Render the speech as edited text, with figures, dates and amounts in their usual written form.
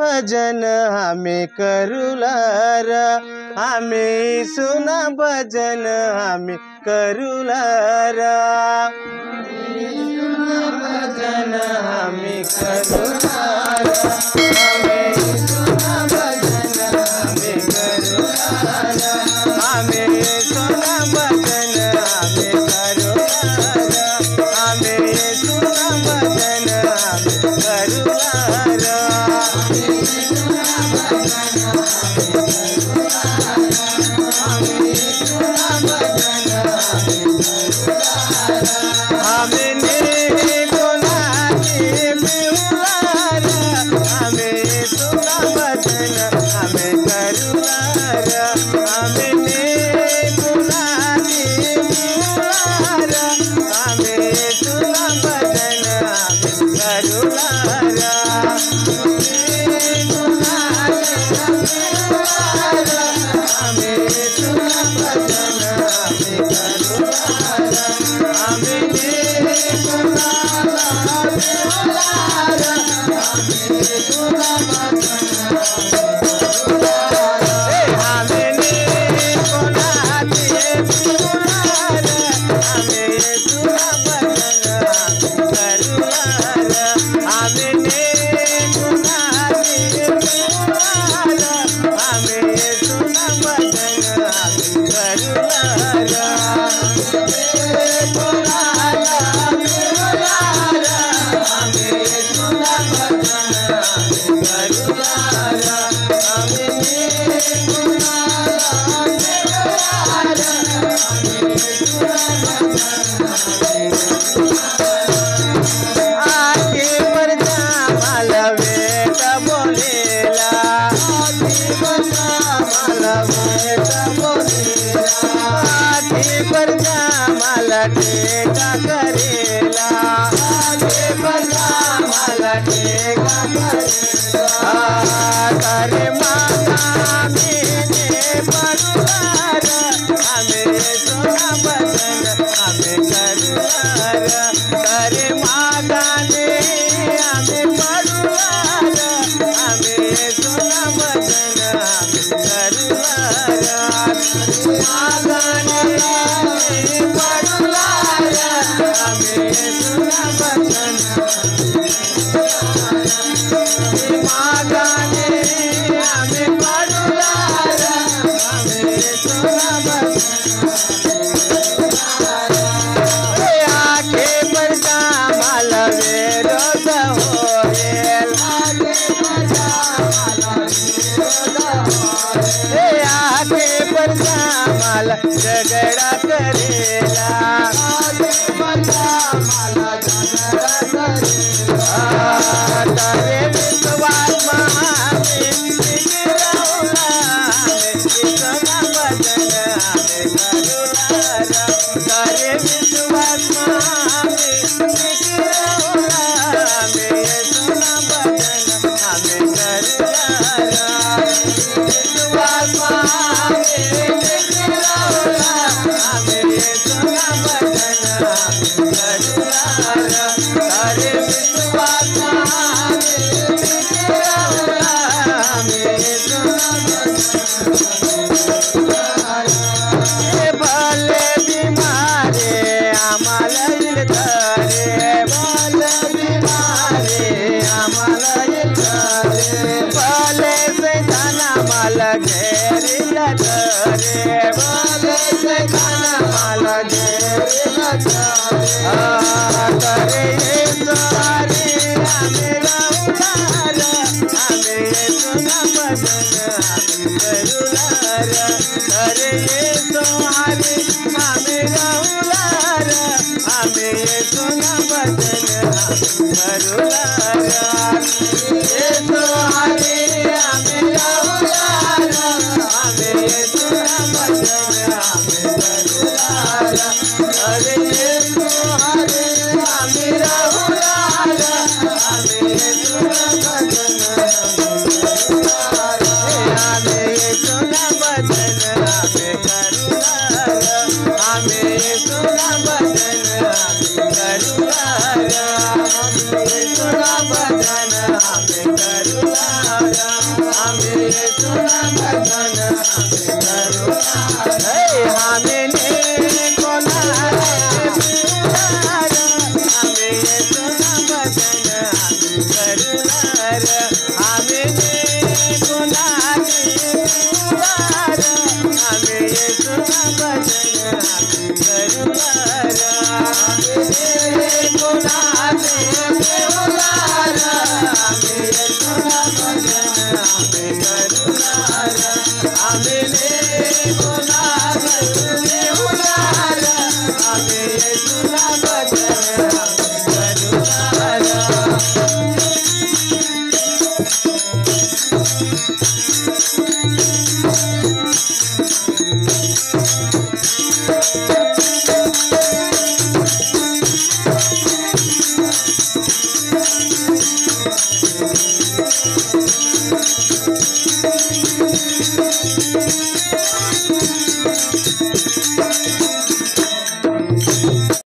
भजन आम्ही करूलार, आम्ही सुना भजन आम्ही करूलार, भजन आम्ही करूलार, आम्ही सुना भजन आम्ही करूलार, आम्ही सुना भजन आम्ही करूलार, आम्ही सुना भजन आम्ही करूलार, टेका करेला मला टेका करेला, करे मागा मेने पडुलार, आम्ही सोना भजन आम्ही करूलार, करे मागाने आम्ही पडुलार, आम्ही सोना भजन आम्ही करूलार, मागाने झगड़ा करेला, तारे विश्वास महामें गिरौला, सोना भजन आम्ही करूलार, तारे विश्वास महामें गिरौला, सोना भजन आम्ही करूलार, विश्वास महामें भजन आम्ही येसुना भजन आम्ही करूणार आम्ही कोणाला पिवणार आम्ही येसुना भजन आम्ही करूणार आम्ही कोणाला पिवणार आम्ही येसुना भजन आम्ही करूणार आम्ही कोणाला पिवणार आम्ही येसुना भजन आम्ही करूणार आम्ही कोणाला पिवणार आम्ही येसुना भजन आम्ही करूणार